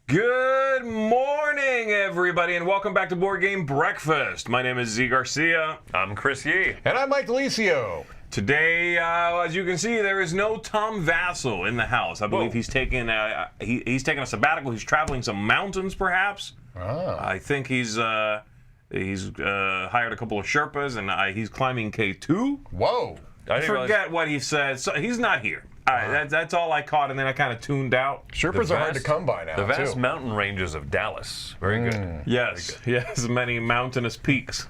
Good morning, everybody, and welcome back to Board Game Breakfast. My name is Z Garcia. I'm Chris Yee. And I'm Mike Delisio. Today, as you can see, there is no Tom Vassell in the house. I believe he's taking he's taking a sabbatical. He's traveling some mountains, perhaps. Oh. I think he's hired a couple of Sherpas, and he's climbing K2. Whoa. I forget what he said. So he's not here. All right, that's all I caught, and then I kind of tuned out. Sherpas are hard to come by now, The vast too. mountain ranges of Dallas. Very good. Yes, many mountainous peaks.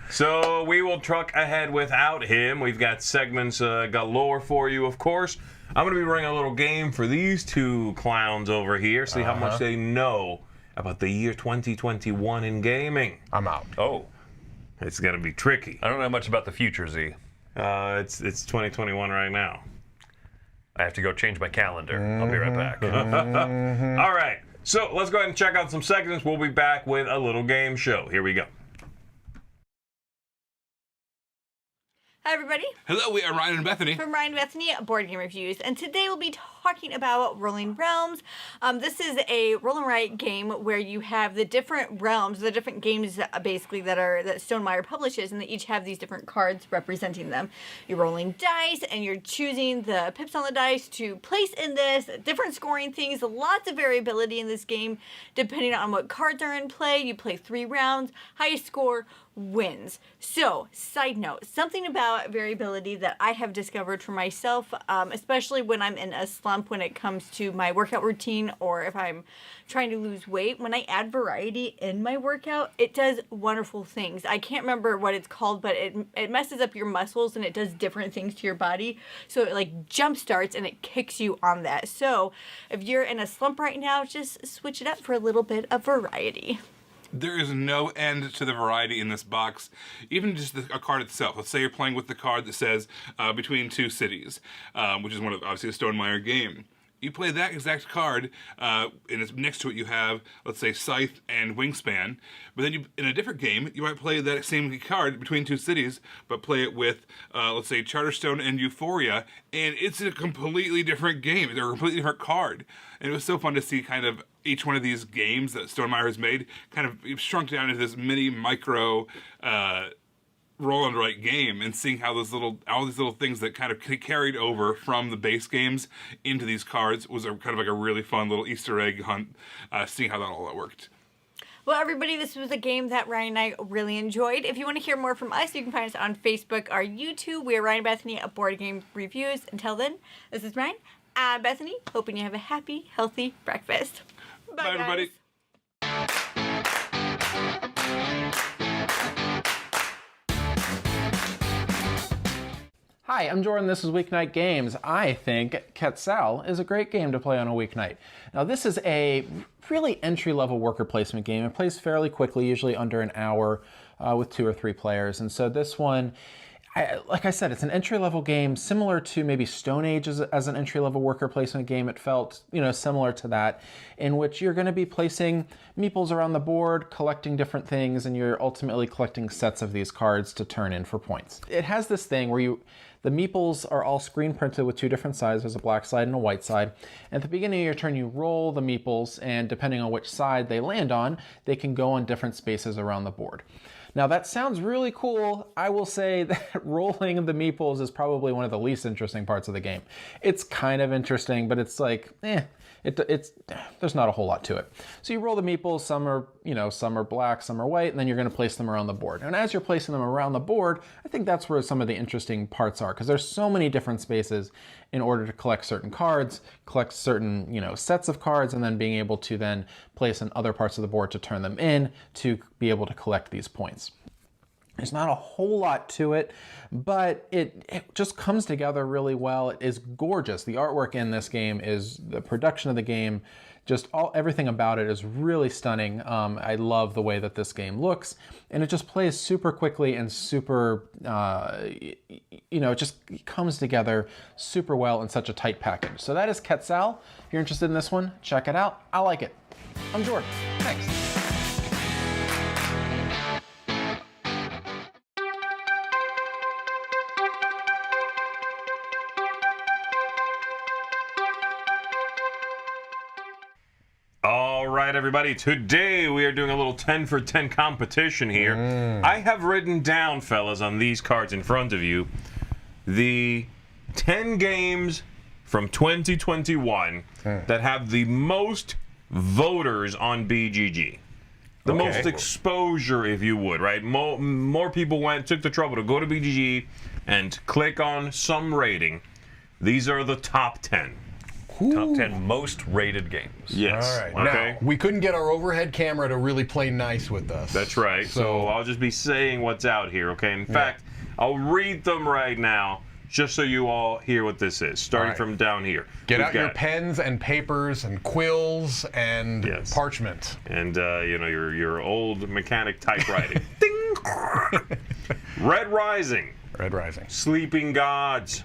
So we will truck ahead without him. We've got segments galore for you, of course. I'm going to be running a little game for these two clowns over here, see how much they know about the year 2021 in gaming. I'm out. Oh, It's going to be tricky. I don't know much about the future, Z. It's 2021 right now. I have to go change my calendar. I'll be right back. All right, so let's go ahead and check out some segments. We'll be back with a little game show. Here we go. Hi, everybody. Hello, we are Ryan and Bethany. From Ryan and Bethany, Board Game Reviews, and today we'll be talking about Rolling Realms. This is a roll and write game where you have the different realms, the different games basically that Stonemaier publishes, and they each have these different cards representing them. You're rolling dice, and you're choosing the pips on the dice to place in this, different scoring things, lots of variability in this game depending on what cards are in play. You play 3 rounds, highest score wins. So, side note, something about variability that I have discovered for myself, especially when I'm in a slump when it comes to my workout routine or if I'm trying to lose weight, when I add variety in my workout, it does wonderful things. I can't remember what it's called, but it messes up your muscles and it does different things to your body. So it like jump starts and it kicks you on that. So if you're in a slump right now, just switch it up for a little bit of variety. There is no end to the variety in this box, even just a card itself. Let's say you're playing with the card that says Between Two Cities, which is one of, obviously, a Stonemaier game. You play that exact card, and next to it you have, let's say, Scythe and Wingspan. But then in a different game, you might play that same card, Between Two Cities, but play it with, let's say, Charterstone and Euphoria, and it's a completely different game. They're a completely different card. And it was so fun to see kind of each one of these games that Stonemaier has made kind of shrunk down into this mini micro roll and write game, and seeing how all these little things that kind of carried over from the base games into these cards was kind of like a really fun little Easter egg hunt, seeing how all that worked. Well, everybody, this was a game that Ryan and I really enjoyed. If you want to hear more from us, you can find us on Facebook or YouTube. We are Ryan and Bethany at Board Game Reviews. Until then, this is Ryan and Bethany, hoping you have a happy, healthy breakfast. Bye everybody. Hi, I'm Jordan. This is Weeknight Games. I think Quetzal is a great game to play on a weeknight. Now, this is a really entry-level worker placement game. It plays fairly quickly, usually under an hour, with 2 or 3 players. And so this one, like I said, it's an entry-level game similar to maybe Stone Age as an entry-level worker placement game. It felt, similar to that, in which you're going to be placing meeples around the board, collecting different things, and you're ultimately collecting sets of these cards to turn in for points. It has this thing where the meeples are all screen printed with 2 different sides. There's a black side and a white side. And at the beginning of your turn, you roll the meeples, and depending on which side they land on, they can go on different spaces around the board. Now that sounds really cool. I will say that rolling the meeples is probably one of the least interesting parts of the game. It's kind of interesting, but it's like, there's not a whole lot to it. So you roll the meeples, some are black, some are white, and then you're gonna place them around the board. And as you're placing them around the board, I think that's where some of the interesting parts are, because there's so many different spaces in order to collect certain cards, collect certain, sets of cards, and then being able to then place in other parts of the board to turn them in to be able to collect these points. There's not a whole lot to it, but it just comes together really well. It is gorgeous. The artwork in this game the production of the game, everything about it is really stunning. I love the way that this game looks, and it just plays super quickly and super, it just comes together super well in such a tight package. So that is Quetzal. If you're interested in this one, check it out. I like it. I'm Jordan. Thanks. right, everybody. Today we are doing a little 10 for 10 competition here. I have written down, fellas, on these cards in front of you, the 10 games from 2021 that have the most voters on BGG. The most exposure, if you would, right? More people took the trouble to go to BGG and click on some rating. These are the top 10. Top 10 most rated games. Yes. All right. Okay. Now, we couldn't get our overhead camera to really play nice with us. That's right. So I'll just be saying what's out here, okay? In fact, I'll read them right now just so you all hear what this is, starting from down here. Get We've out your got- pens and papers and quills and parchment. And, your old mechanic typewriting. Ding! Red Rising. Red Rising. Sleeping Gods.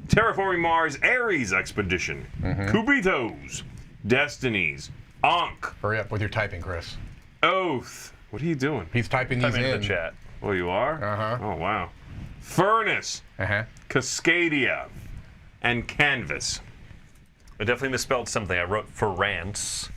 Terraforming Mars Ares Expedition. Kubitos. Destinies. Ankh. Hurry up with your typing, Chris. Oath. What are you doing? He's typing these Come in. into the chat. Oh, you are? Uh-huh. Oh, wow. Furnace. Cascadia. And Canvas. I definitely misspelled something. I wrote Ferrance,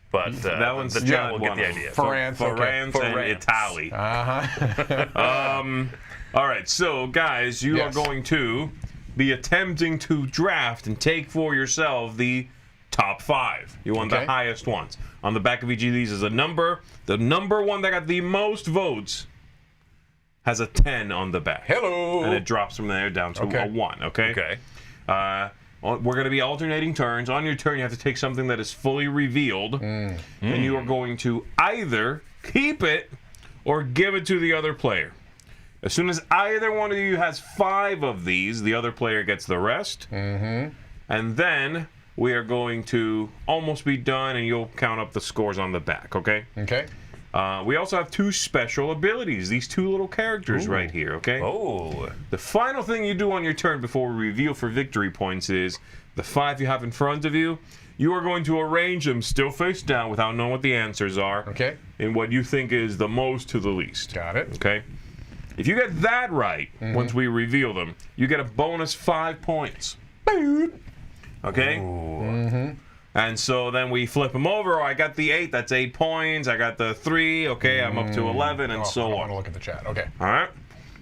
but That one's the chat will not get the one. idea. France, okay. France and France. Italy. Uh-huh. All right, so guys, you are going to be attempting to draft and take for yourself the top 5. You want the highest ones. On the back of each of these is a number. The number one that got the most votes has a 10 on the back. Hello. And it drops from there down to a 1, okay? Okay. We're going to be alternating turns. On your turn, you have to take something that is fully revealed, and you are going to either keep it or give it to the other player. As soon as either one of you has 5 of these, the other player gets the rest. And then we are going to almost be done, and you'll count up the scores on the back, okay? Okay. We also have 2 special abilities, these 2 little characters right here, okay? Oh. The final thing you do on your turn before we reveal for victory points is the 5 you have in front of you. You are going to arrange them still face down without knowing what the answers are. Okay. In what you think is the most to the least. Got it. Okay? If you get that right, once we reveal them, you get a bonus 5 points. Okay? And so then we flip them over. Oh, I got the 8. That's 8 points. I got the 3. Okay, I'm up to 11, and so I on. want to look at the chat. Okay. All right?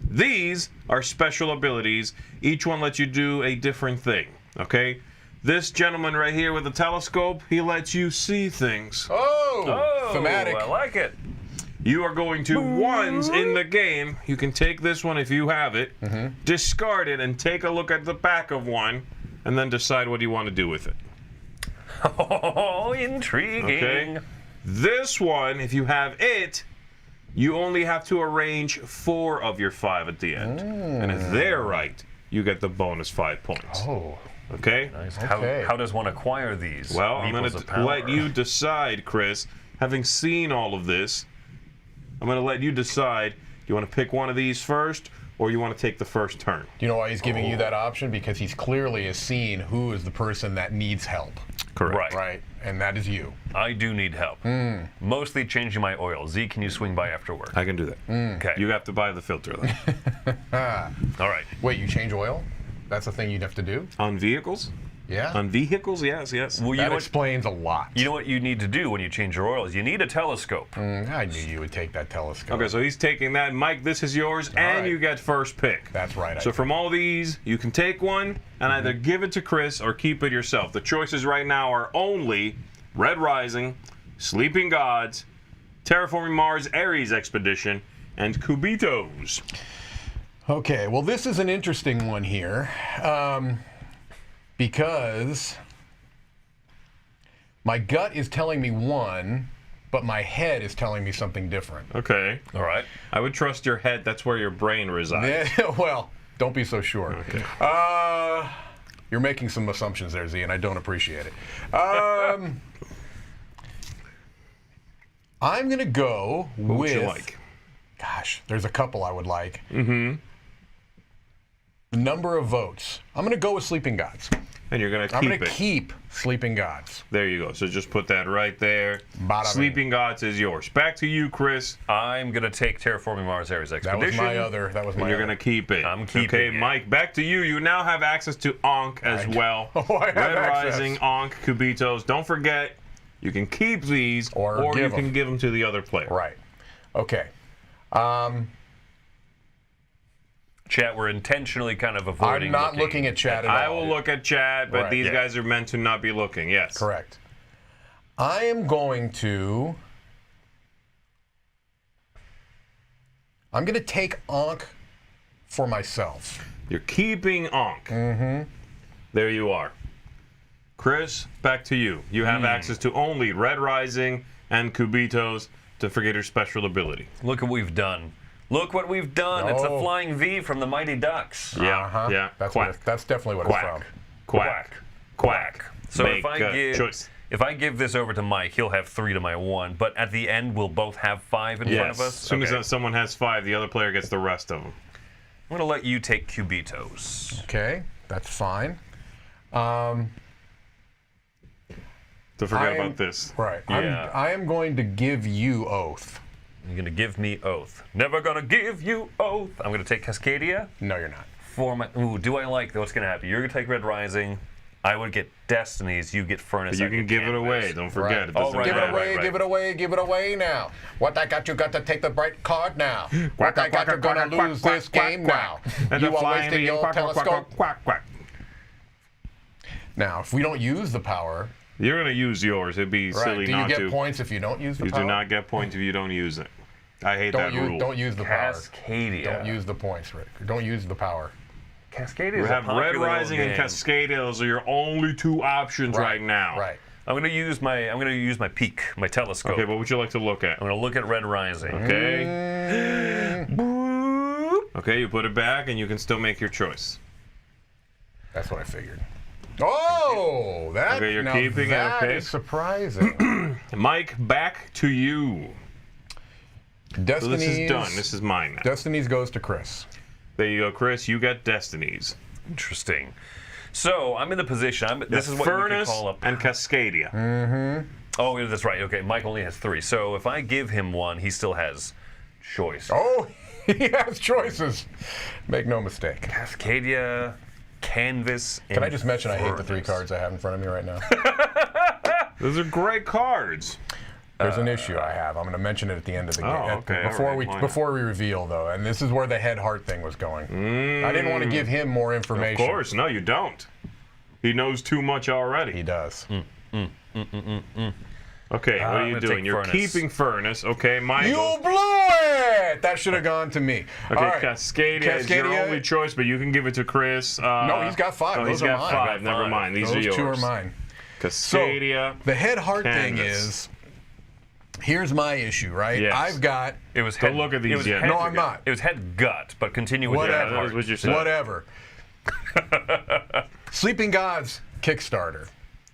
These are special abilities. Each one lets you do a different thing. Okay? This gentleman right here with the telescope, he lets you see things. Oh, thematic. I like it. You are going to, once in the game, you can take this one if you have it, discard it, and take a look at the back of one, and then decide what you want to do with it. Oh, intriguing. Okay? This one, if you have it, you only have to arrange 4 of your 5 at the end. And if they're right, you get the bonus 5 points. Oh. Okay? Nice. Okay. How does one acquire these? Well, I'm going Meeples of to power? let you decide, Chris. Having seen all of this, I'm going to let you decide. Do you want to pick one of these first, or you want to take the first turn? Do you know why he's giving you that option? Because he's clearly has seen who is the person that needs help. Correct. Right. And that is you. I do need help. Mostly changing my oil. Z, can you swing by after work? I can do that. Okay. You have to buy the filter, though. All right. Wait, you change oil? That's a thing you'd have to do? On vehicles? Yeah. On vehicles, yes. Well, you That know, what, explains a lot. you know what you need to do when you change your oil is you need a telescope. I knew you would take that telescope. Okay, so he's taking that. Mike, this is yours, and right. you get first pick. That's right. So from all these, you can take one and either give it to Chris or keep it yourself. The choices right now are only Red Rising, Sleeping Gods, Terraforming Mars Ares Expedition, and Kubitos. Okay, well, this is an interesting one here because my gut is telling me one, but my head is telling me something different. Okay. All right. I would trust your head. That's where your brain resides. Well, don't be so sure. Okay. You're making some assumptions there, Z, and I don't appreciate it. I'm going to go What with... would you like? Gosh, there's a couple I would like. The number of votes. I'm going to go with Sleeping Gods. And you're going to I'm keep going to it. keep Sleeping Gods. There you go. So just put that right there. Bada bing. Sleeping Gods is yours. Back to you, Chris. I'm going to take Terraforming Mars Ares That Expedition. was my other. That was my And you're other. going to keep it. I'm keeping Okay, it. Mike, back to you. You now have access to Ankh as well. Oh, I have Red access. Rising, Ankh, Kubitos. Don't forget, You can keep these, Or you give can 'em. give them to the other player. Right. Okay. Chat, we're intentionally kind of avoiding. I'm not looking at chat at all. I will look at chat, but Right. these Yeah. guys are meant to not be looking. Yes. Correct. I am going to. I'm going to take Ankh for myself. You're keeping Ankh. Mm-hmm. There you are. Chris, back to you. You have access to only Red Rising and Kubitos to forget your special ability. Look what we've done. Look what we've done. It's the Oh. Flying V from the Mighty Ducks. Yeah, Uh-huh. yeah. That's Quack. that's definitely what Quack. it's from. Quack. Quack. So Make if I a give choice. if I give this over to Mike, he'll have 3 to my 1. But at the end, we'll both have 5 in front Yes. of As us. soon Okay. as someone has 5, the other player gets the rest of them. I'm gonna let you take Cubitos. Okay, that's fine. To forget I am- about this. Right. Yeah. I am going to give you Oath. You're gonna give me Oath. Never gonna give you Oath. I'm gonna take Cascadia No, you're not. for my. Ooh, do I like what's gonna happen? You're gonna take Red Rising. I would get Destinies. You get Furnace. But you I can get give it Canvas. away. Don't forget. Right. It doesn't Oh, right, Give it matter. away, right. give it away, give it away now. What I got, you got to take the bright card now. What I got, you're going to lose this game now. And You the are flying wasting bee, your quack, quack, quack, telescope. quack, quack. Now, if we don't use the power, You're going to use yours. It'd be right, silly do you not get to. points if you don't use the You power? do not get points if you don't use it. I hate Don't that use, rule. don't use the power. Cascadia. Don't use the points, Rick. Don't use the power. Cascadia. We is a have Red popular Rising game. and Cascadia. Those are your only 2 options right now. Right. I'm gonna use my peak, my telescope. Okay, what would you like to look at? I'm gonna look at Red Rising. Okay. Mm. Okay, you put it back and you can still make your choice. That's what I figured. Oh, that. Okay, you're now keeping it, that okay. is surprising. Mike, back to you. So Destiny's. this is done. This is mine now. Destiny's goes to Chris. There you go, Chris. You got Destinies. Interesting. So I'm in the position. This is what you could Furnace call a. and Cascadia. Oh, yeah, that's right. Okay, Mike only has 3. So if I give him 1, he still has choice. Oh, he has choices. Make no mistake. Cascadia, Canvas. Can I just mention I hate the 3 cards I have in front of me right now? Those are great cards. There's an issue I have. I'm going to mention it at the end of the game. okay, Before all right, why not? before we reveal though, and this is where the head heart thing was going. I didn't want to give him more Of information. course. No, you don't. He knows too much already. He does. Okay, what I'm are you gonna doing? take You're Furnace. keeping Furnace. Okay, mine You goes. blew it! That should have gone to me. Okay, All right. Cascadia is your Cascadia- only choice, but you can give it to Chris. No, he's got 5. Oh, Those he's are got mine. 5. Never 5. mind. These Those are yours. 2 are mine. Cascadia. The head heart thing Canvas. is, here's my issue, right? Yes. I've got It was Don't head. look at it these was yet. head- No, I'm not. It was head gut, but continue with Whatever. head That heart. is what you said. whatever. Sleeping Gods Kickstarter.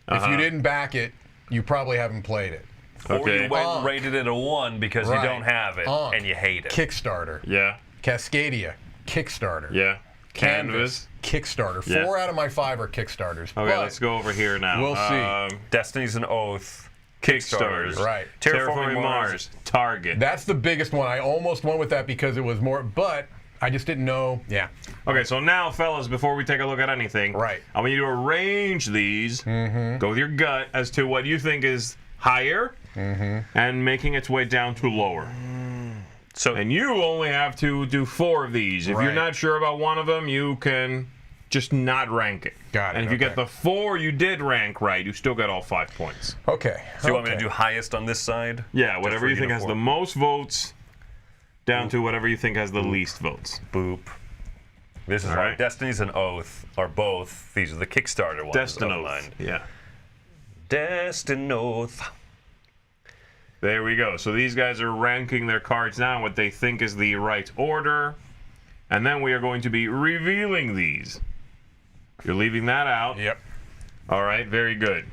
If you didn't back it, you probably haven't played it. Or Okay. you went and Ankh. rated it a 1 because Right. you don't have it Ankh. and you hate it. Kickstarter. Yeah. Cascadia Kickstarter. Yeah. Canvas. Kickstarter. Yeah. 4 out of my 5 are Kickstarters. Okay, but let's go over here now. We'll see. Destiny's an Oath. Kickstarters. Right. Terraforming Mars. Target. That's the biggest one. I almost went with that because it was more, but I just didn't know. Yeah. Okay, so now, fellas, before we take a look at anything, Right. I want you to arrange these. Go with your gut as to what you think is higher and making its way down to lower. So And you only have to do 4 of these. If you're Right. not sure about one of them, you can just not rank it. Got it, And if you get okay. the 4 you did rank right, you still got all 5 points. Okay. do you want me to do highest on this side? Yeah, Just whatever for you think has the uniform? most votes, down to whatever you think has the least votes. Boop. This is All right. right. Destiny's and Oath are both. These are the Kickstarter ones. of Destinoth. mine. Yeah. Destinoth. There we go. So these guys are ranking their cards now, what they think is the right order. And then we are going to be revealing these. You're leaving that out. Yep. All right, very good.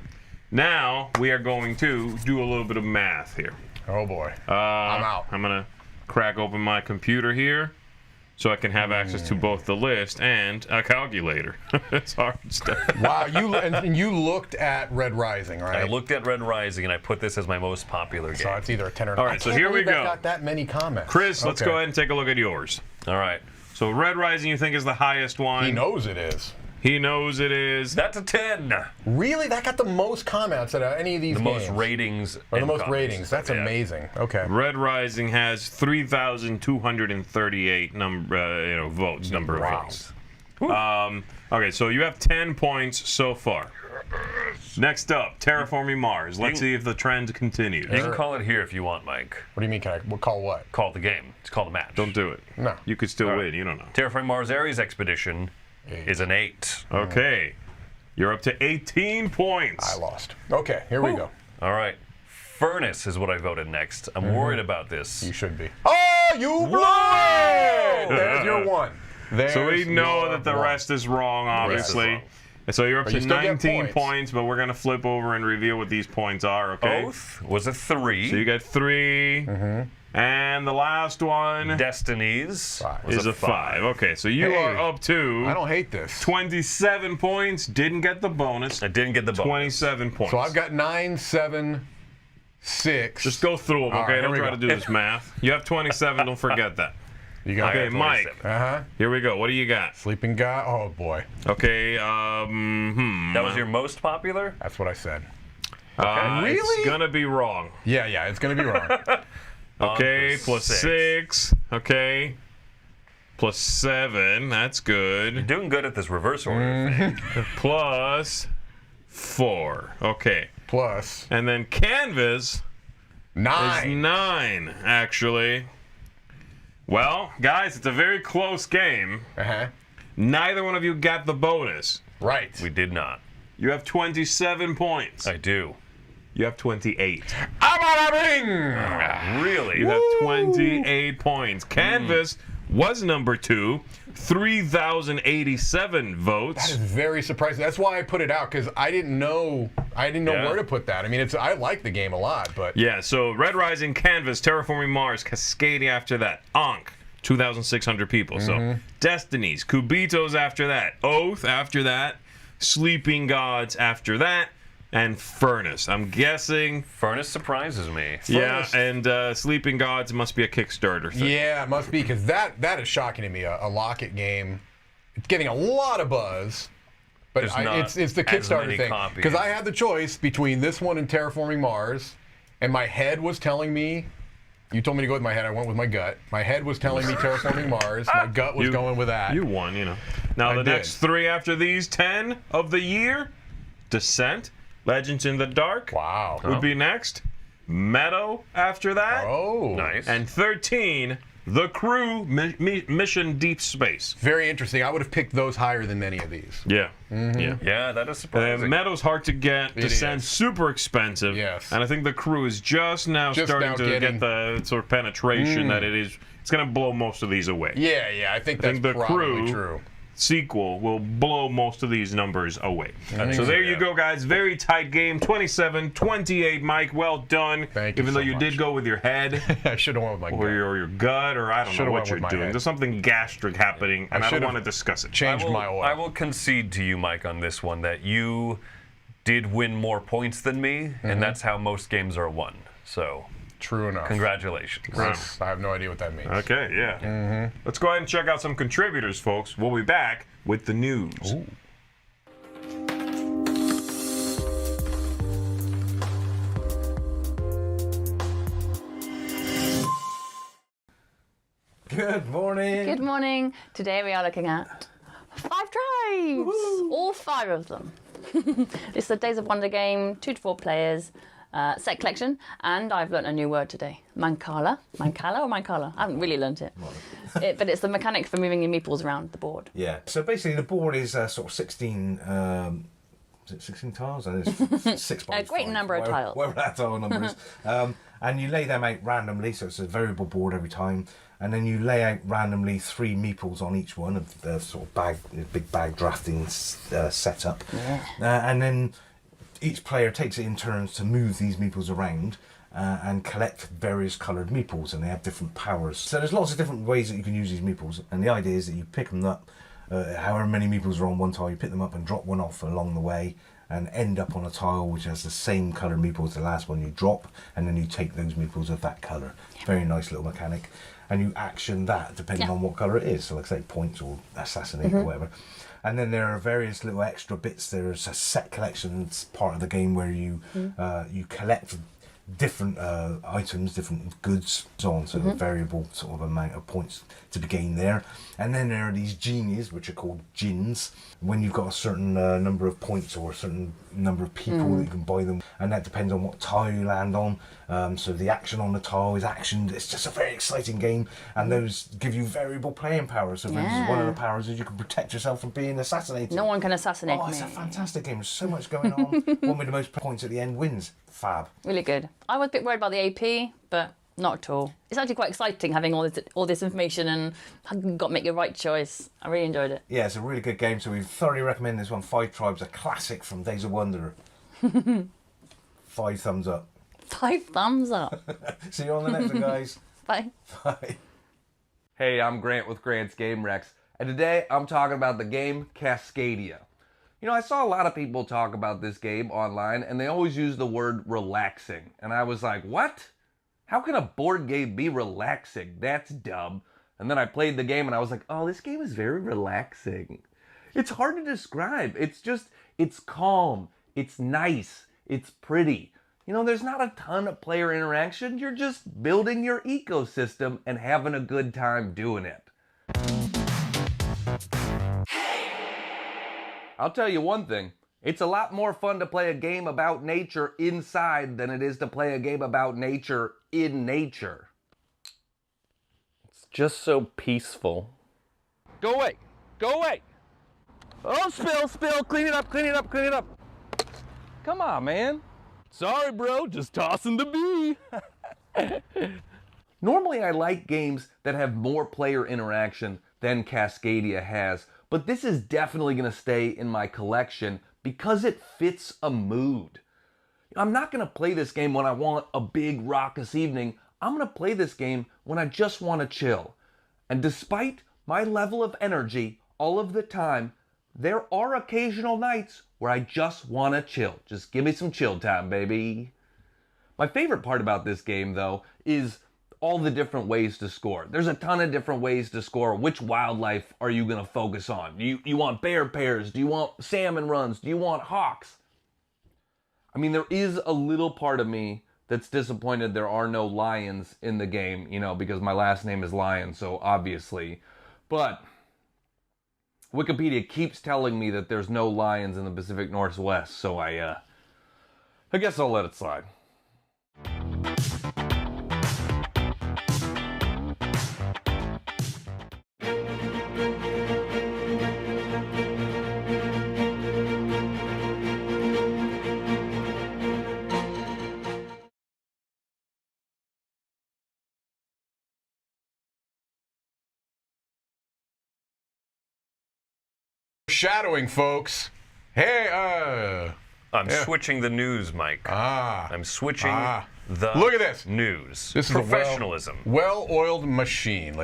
Now we are going to do a little bit of math here. Oh boy. I'm out. I'm going to crack open my computer here so I can have access to both the list and a calculator. It's hard stuff. Wow. And you looked at Red Rising, right? I looked at Red Rising and I put this as my most popular game. So it's either a 10 or All right, so here we go. Got that many comments. Chris, let's Okay. go ahead and take a look at yours. All right. So Red Rising you think is the highest one. He knows it is. He knows it is. That's a 10. Really? That got the most comments out of any of these The games. most ratings. Or the and most comments. ratings. That's Yeah. amazing. Okay. Red Rising has 3,238 votes, number of Wow. votes. Okay, so you have 10 points so far. Next up, Terraforming Mars. Let's see if the trend continues. You can call it here if you want, Mike. What do you mean? We'll call what? Call it the game. It's called a match. Don't do it. No. You could still win. You don't know. Terraforming Mars Ares Expedition is an 8. Okay. You're up to 18 points. I lost. Okay, here we go. All right. Furnace is what I voted next. I'm worried about this. You should be. Oh, you blew it! There's your one. So we There's know your that the one. rest is wrong, rest is obviously. wrong. So you're up But to you still get 19 points. points, but we're going to flip over and reveal what these points are, okay? Oath was a 3. So you got 3. And the last one Destinies was is a 5. Okay, so you Hey, are up to I don't hate this. 27 points. Didn't get the bonus. I didn't get the bonus. 27 points. So I've got 9, 7, 6. Just go through them, All okay? right, Don't here we try go. to do this math. You have 27. Don't forget that. You got Okay, it. Mike. 27. Uh-huh. Here we go. What do you got? Sleeping God. Oh, boy. Okay, That was your most popular? That's what I said. It's Really? gonna be wrong. Yeah, it's going to be wrong. Okay, for plus 6. Okay. Plus 7. That's good. Doing good at this reverse order thing. Plus 4. Okay. Plus And then Canvas is 9. 9, actually. Well, guys, it's a very close game. Uh-huh. Neither one of you got the bonus. Right. We did not. You have 27 points. I do. You have 28. I'm on a ring! Really? You have 28 points. Canvas was number 2, 3,087 That votes. is very surprising. That's why I put it out, because I didn't know Yeah. where to put that. I mean, I like the game a lot, but Yeah, so Red Rising, Canvas, Terraforming Mars, Cascadia after that, Ankh, 2,600 people. So Destinies, Kubitos after that, Oath after that, Sleeping Gods after that, and Furnace. I'm guessing, Furnace surprises me. yeah, Furnace. and Sleeping Gods must be a Kickstarter thing. yeah, it must be, because that is shocking to me. A Locket game, it's getting a lot of buzz, but There's not it's the as Kickstarter many thing. copies. Because I had the choice between this one and Terraforming Mars, and my head was telling me. You told me to go with my head. I went with my gut. My head was telling me Terraforming Mars. My gut was going with that. You won, you know. Now, I the did. next 3 after these 10 of the year, Descent, Legends in the Dark Wow. would be next, Meadow after that, Oh. Nice. and 13, The Crew, Mission Deep Space. Very interesting. I would have picked those higher than many of these. Yeah, yeah. Yeah, that is surprising. Meadow's hard to get. Descent is. super expensive. Yes. And I think the Crew is just now Just starting now to getting- get the sort of penetration that it is. It's going to blow most of these away. Yeah, I think that's think the probably Crew- true. Sequel will blow most of these numbers away. think So so, there you yeah. go, guys. Very tight game. 27-28, Mike. Well done. Thank you Even so though you much. did go with your head I should have went with my or gut. your gut, or I don't know Should've what went you're with my doing. head. There's something gastric happening, and I don't should've want to discuss it. Changed my oil. I will concede to you, Mike, on this one that you did win more points than me, and that's how most games are won. So, True enough. congratulations. Yes, I have no idea what that means. Okay, yeah. Let's go ahead and check out some contributors, folks. We'll be back with the news. Good morning. Good morning. Today we are looking at 5 drives. All 5 of them. It's the Days of Wonder game, 2 to 4 players, set collection, and I've learnt a new word today. Mancala. Mancala or Mancala? I haven't really learnt it. But it's the mechanic for moving your meeples around the board. Yeah. So basically, the board is sort of 16. Is it 16 tiles? And it's 6 by A great 5, number of tiles. Whatever that tile number is. And you lay them out randomly, so it's a variable board every time. And then you lay out randomly 3 meeples on each one of the sort of big bag drafting setup. And then each player takes it in turns to move these meeples around and collect various coloured meeples, and they have different powers. So there's lots of different ways that you can use these meeples, and the idea is that you pick them up, however many meeples are on one tile, you pick them up and drop one off along the way, and end up on a tile which has the same coloured meeple as the last one you drop, and then you take those meeples of that colour. Very nice little mechanic. and you action that depending on what colour it is. So, like say, points or assassinate or whatever. And then there are various little extra bits. There's a set collections part of the game where you you collect different items, different goods, so on. So a variable sort of amount of points to be gained there. And then there are these genies, which are called djinns. When you've got a certain number of points or a certain number of people, that you can buy them, and that depends on what tile you land on. So the action on the tile is actioned. It's just a very exciting game, and those give you variable playing power. So for instance, one of the powers is you can protect yourself from being assassinated. No one can assassinate me. Oh, it's a fantastic game. There's so much going on. One with the most points at the end wins. Fab. Really good. I was a bit worried about the AP, but not at all. It's actually quite exciting having all this information and you've got to make your right choice. I really enjoyed it. Yeah, it's a really good game, so we thoroughly recommend this one. Five Tribes, a classic from Days of Wonder. 5 thumbs up. 5 thumbs up. See you on the next one, guys. Bye. Bye. Hey, I'm Grant with Grant's Game Rex, and today I'm talking about the game Cascadia. You know, I saw a lot of people talk about this game online, and they always use the word relaxing. And I was like, what? How can a board game be relaxing? That's dumb. And then I played the game, and I was like, oh, this game is very relaxing. It's hard to describe. It's calm. It's nice. It's pretty. You know, there's not a ton of player interaction. You're just building your ecosystem and having a good time doing it. I'll tell you one thing, it's a lot more fun to play a game about nature inside than it is to play a game about nature in nature. It's just so peaceful. Go away! Go away! Oh, spill! Clean it up! Come on, man. Sorry, bro, just tossing the bee. Normally I like games that have more player interaction than Cascadia has, but this is definitely going to stay in my collection because it fits a mood. I'm not going to play this game when I want a big raucous evening. I'm going to play this game when I just want to chill. And despite my level of energy all of the time, there are occasional nights where I just want to chill. Just give me some chill time, baby. My favorite part about this game, though, is all the different ways to score. There's a ton of different ways to score. Which wildlife are you going to focus on? You want bear pairs? Do you want salmon runs? Do you want hawks? I mean, there is a little part of me that's disappointed there are no lions in the game, you know, because my last name is Lion, so obviously. But Wikipedia keeps telling me that there's no lions in the Pacific Northwest, so I guess I'll let it slide. Shadowing, folks. Hey, I'm switching the news, Mike. I'm switching the Look at this. news. This is professionalism. a well-oiled machine.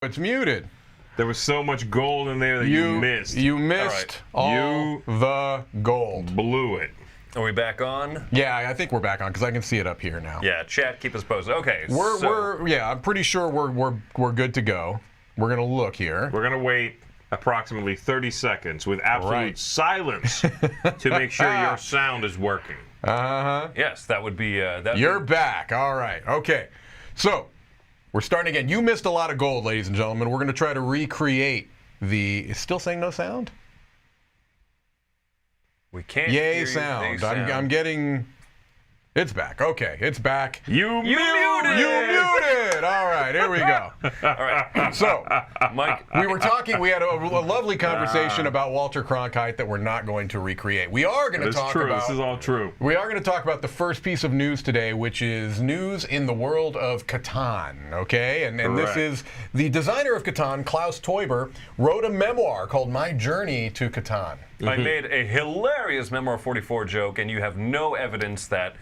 It's muted. There was so much gold in there that you missed. You missed all the gold. Blew it. Are we back on? Yeah, I think we're back on because I can see it up here now. Yeah, chat, keep us posted. Okay, I'm pretty sure we're good to go. We're gonna look here. We're going to wait approximately 30 seconds with absolute silence to make sure your sound is working. Uh-huh. Yes, that would be... You're back. All right. Okay. So, We're starting again. You missed a lot of gold, ladies and gentlemen. We're going to try to recreate the... It's still saying no sound? We can't Yay, hear you. sound. They I'm getting... It's back. Okay, it's back. You muted! You muted! All right, here we go. All right. So, Mike, we were talking, we had a lovely conversation about Walter Cronkite that we're not going to recreate. We are going to It's talk true. about... This is all true. We are going to talk about the first piece of news today, which is news in the world of Katan, okay? And this Correct. is the designer of Katan, Klaus Teuber, wrote a memoir called My Journey to Katan. I made a hilarious Memoir 44 joke, and you have no evidence that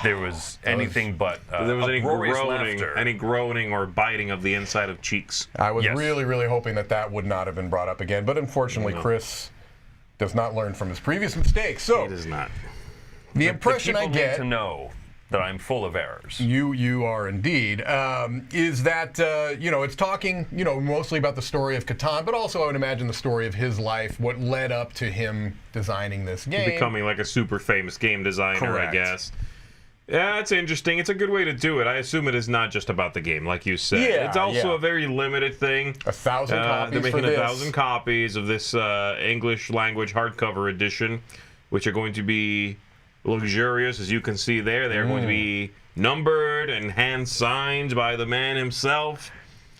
there was anything but There was any uproarious groaning or biting of the inside of cheeks. I was Yes. really, really hoping that would not have been brought up again, but unfortunately, Chris does not learn from his previous mistakes. So, It is not. the impression I People need get... to know that I'm full of errors. You are indeed. Is that, it's talking, mostly about the story of Katan, but also I would imagine the story of his life, what led up to him designing this game. Becoming like a super famous game designer, Correct. I guess. Yeah, it's interesting. It's a good way to do it. I assume it is not just about the game, like you said. Yeah, it's also yeah. a very limited thing. 1,000 copies They're for making this. 1,000 copies of this English language hardcover edition, which are going to be luxurious, as you can see there. They're going to be numbered and hand signed by the man himself.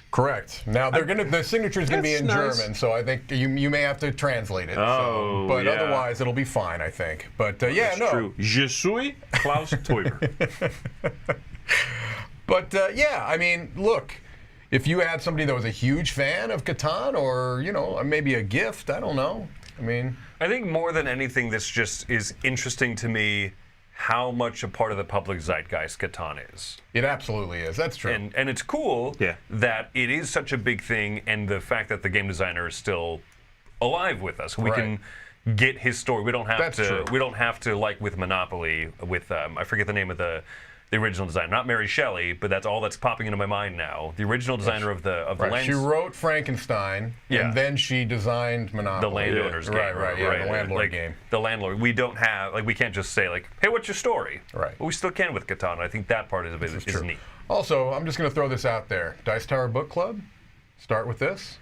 Correct. Now the signature is gonna be That's in nice. German, so I think you may have to translate it. Oh, but yeah. otherwise it'll be fine, I think. But It's true. Je suis Klaus Teuber. But I mean, look, if you had somebody that was a huge fan of Katan, or maybe a gift, I don't know. I mean, I think more than anything, this just is interesting to me how much a part of the public zeitgeist Catan is. it absolutely is. That's true. And it's cool Yeah. that it is such a big thing, and the fact that the game designer is still alive with us. We Right. can get his story. We don't have That's to. true. We don't have to, like with Monopoly, with I forget the name of the original designer, not Mary Shelley, but that's all that's popping into my mind now. The original designer of the right. land, She wrote Frankenstein, Yeah. and then she designed the Monopoly. landowner's game, Right, the landlord like, game. The landlord. We don't have we can't just say like, hey, what's your story? Right. But we still can with Catan. I think that part is True. neat. Also, I'm just going to throw this out there. Dice Tower Book Club, start with this.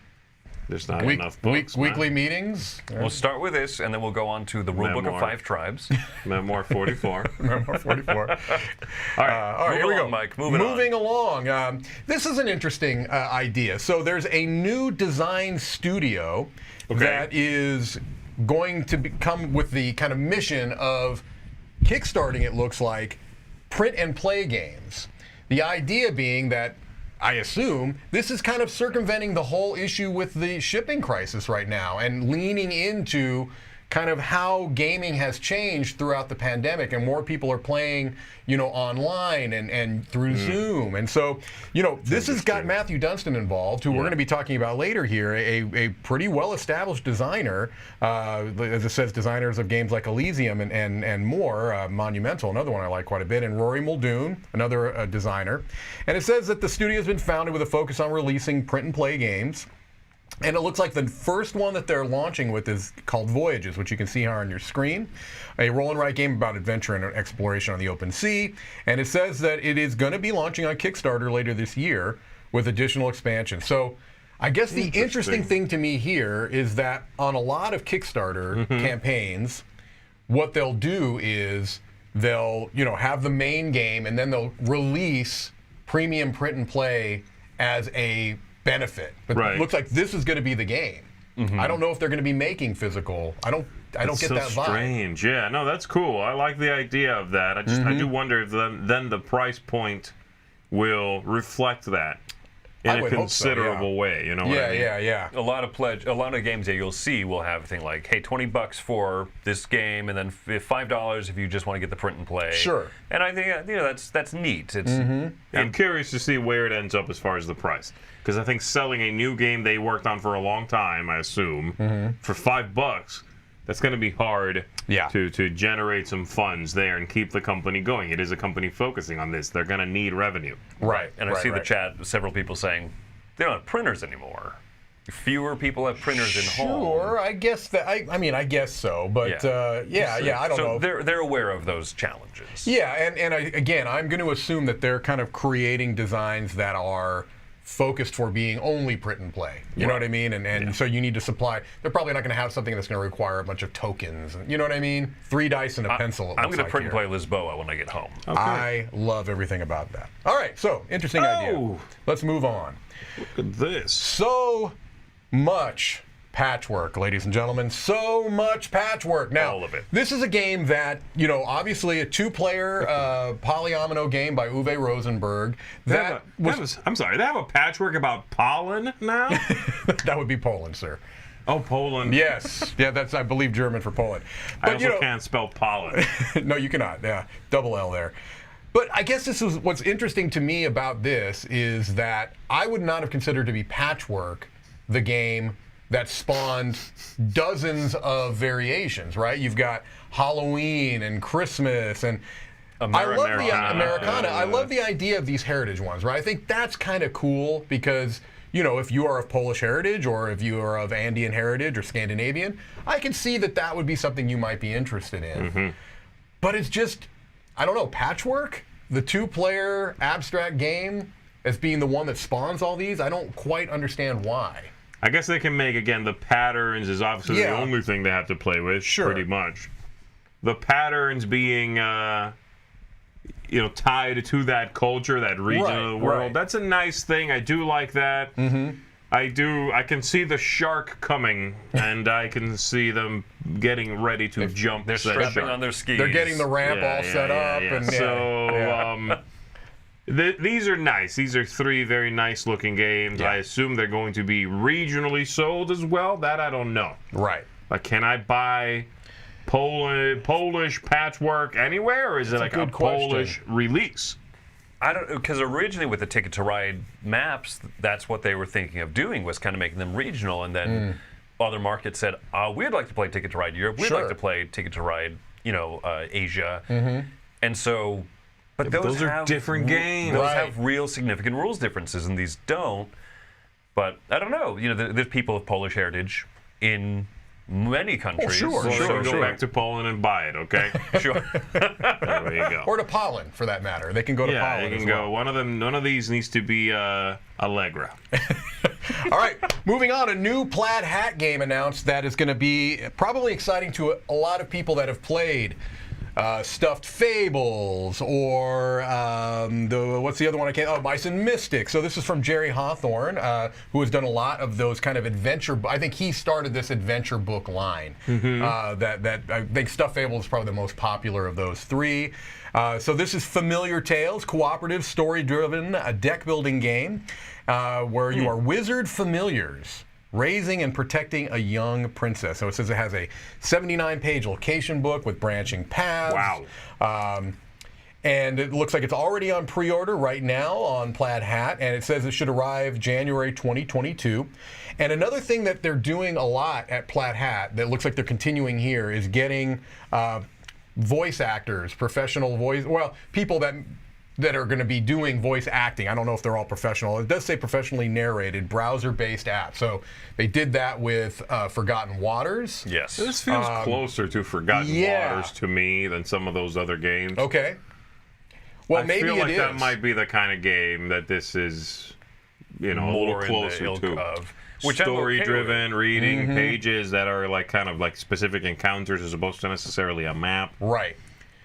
There's not enough books. Weekly meetings. We'll start with this, and then we'll go on to the Rulebook of Memoir. 5 Tribes. Memoir 44. Memoir 44. All right. Here we along, go. Mike. Moving along. This is an interesting idea. So there's a new design studio that is going to come with the kind of mission of kickstarting, it looks like, print and play games. The idea being that, I assume, this is kind of circumventing the whole issue with the shipping crisis right now and leaning into kind of how gaming has changed throughout the pandemic, and more people are playing, online and through Zoom. And so, this has got Matthew Dunstan involved, who we're going to be talking about later here, a pretty well-established designer, as it says, designers of games like Elysium and more, Monumental, another one I like quite a bit, and Rory Muldoon, another designer. And it says that the studio has been founded with a focus on releasing print and play games. And it looks like the first one that they're launching with is called Voyages, which you can see here on your screen. A roll and write game about adventure and exploration on the open sea. And it says that it is going to be launching on Kickstarter later this year with additional expansion. So I guess the interesting thing to me here is that on a lot of Kickstarter campaigns, what they'll do is they'll, have the main game, and then they'll release premium print and play as a benefit. But it looks like this is going to be the game. I don't know if they're going to be making physical. I don't get so that vibe. strange. Yeah, no, that's cool. I like the idea of that. I do wonder if then the price point will reflect that in I a would hope so, considerable way. You know what I mean? Yeah. A lot of games that you'll see will have a thing like, hey, $20 for this game, and then $5 if you just want to get the print and play. Sure. And I think that's neat. It's I'm curious to see where it ends up as far as the price, because I think selling a new game they worked on for a long time, I assume, for $5, that's going to be hard to generate some funds there and keep the company going. It is a company focusing on this. They're going to need revenue. right. And I see the chat, several people saying they don't have printers anymore. fewer people have printers in home. Sure, I guess that. I mean, I guess so. But I don't know. They're aware of those challenges. Yeah, and again, I'm going to assume that they're kind of creating designs that are focused for being only print and play. You know what I mean? And so you need to supply. They're probably not going to have something that's going to require a bunch of tokens. You know what I mean? 3 dice and a pencil. I'm going to print and play Lisboa when I get home. Okay. I love everything about that. All right, so interesting idea. Let's move on. Look at this. So much Patchwork, ladies and gentlemen. So much Patchwork. Now, all of it. This is a game that, obviously a 2-player polyomino game by Uwe Rosenberg. I'm sorry, they have a Patchwork about pollen now? That would be Poland, sir. Oh, Poland. Yes. Yeah, that's, I believe, German for Poland. But, I also can't spell pollen. No, you cannot. Yeah, double L there. But I guess this is what's interesting to me about this is that I would not have considered to be Patchwork the game that spawned dozens of variations, right? You've got Halloween and Christmas and I love the Americana. I love the idea of these heritage ones, right? I think that's kind of cool because, if you are of Polish heritage or if you are of Andean heritage or Scandinavian, I can see that would be something you might be interested in. Mm-hmm. But it's just, I don't know, Patchwork, the 2-player abstract game as being the one that spawns all these, I don't quite understand why. I guess they can make, again, the patterns is obviously the only thing they have to play with, pretty much. The patterns being, tied to that culture, that region of the world. Right. That's a nice thing. I do like that. Mm-hmm. I can see the shark coming, and I can see them getting ready to jump. They're strapping on their skis. They're getting the ramp all set up. And these are nice. These are 3 very nice-looking games. Yeah. I assume they're going to be regionally sold as well. That I don't know. Right. Like, can I buy Polish Patchwork anywhere, or is it like a Polish release? I don't, because originally with the Ticket to Ride maps, that's what they were thinking of doing, was kind of making them regional, and then other markets said, we'd like to play Ticket to Ride Europe, we'd like to play Ticket to Ride, Asia, and so. But those are different games. Those have real significant rules differences, and these don't. But I don't know. There's people of Polish heritage in many countries. Go back to Poland and buy it, okay? Sure. There you go. Or to Poland, for that matter. They can go to Poland. They can go. One of these needs to be Allegra. All right, moving on. A new plaid hat game announced that is going to be probably exciting to a lot of people that have played Stuffed Fables, or what's the other one I can't? Oh, Mice and Mystics. So this is from Jerry Hawthorne, who has done a lot of those kind of adventure. I think he started this adventure book line. That I think Stuffed Fables is probably the most popular of those 3. So this is Familiar Tales, cooperative, story-driven, deck building game where you are wizard familiars raising and protecting a young princess. So it says it has a 79-page location book with branching paths. Wow. And it looks like it's already on pre-order right now on Plaid Hat, and it says it should arrive January 2022. And another thing that they're doing a lot at Plaid Hat that looks like they're continuing here is getting voice actors, professional voice, people that are going to be doing voice acting. I don't know if they're all professional. It does say professionally narrated, browser-based app. So they did that with Forgotten Waters. Yes. This feels closer to Forgotten Waters to me than some of those other games. Okay. Well, maybe I feel like that is. might be the kind of game that this is, a little closer to. Story-driven, reading pages that are kind of specific encounters as opposed to necessarily a map. Right.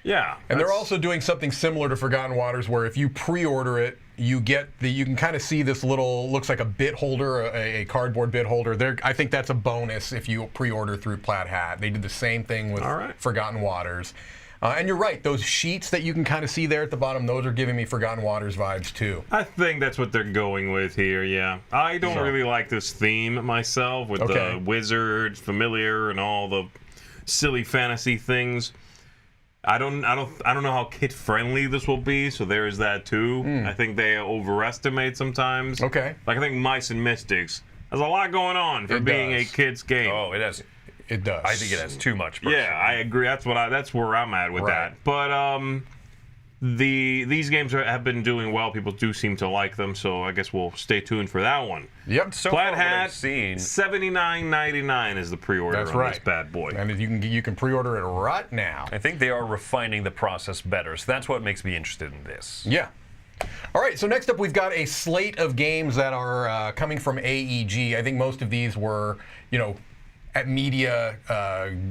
Yeah. And they're also doing something similar to Forgotten Waters where if you pre-order it, you can kind of see this little, looks like a bit holder, a cardboard bit holder. I think that's a bonus if you pre-order through Plaid Hat. They did the same thing with Forgotten Waters. And you're right, those sheets that you can kind of see there at the bottom, those are giving me Forgotten Waters vibes too. I think that's what they're going with here, yeah. I don't really like this theme myself with the wizard, familiar, and all the silly fantasy things. I don't know how kid friendly this will be, so there is that too. I think they overestimate sometimes. Okay. I think Mice and Mystics has a lot going on for being a kid's game. Oh, it has. It does. I think it has too much. Personally. Yeah, I agree. That's where I'm at with that. But these games have been doing well. People do seem to like them, so I guess we'll stay tuned for that one. Yep. So Plaid far what Hat, I've seen, $79.99 is the pre-order That's on right. this bad boy. And you can pre-order it right now. I think they are refining the process better, so that's what makes me interested in this. Yeah. All right, so next up we've got a slate of games that are coming from AEG. I think most of these were, at media,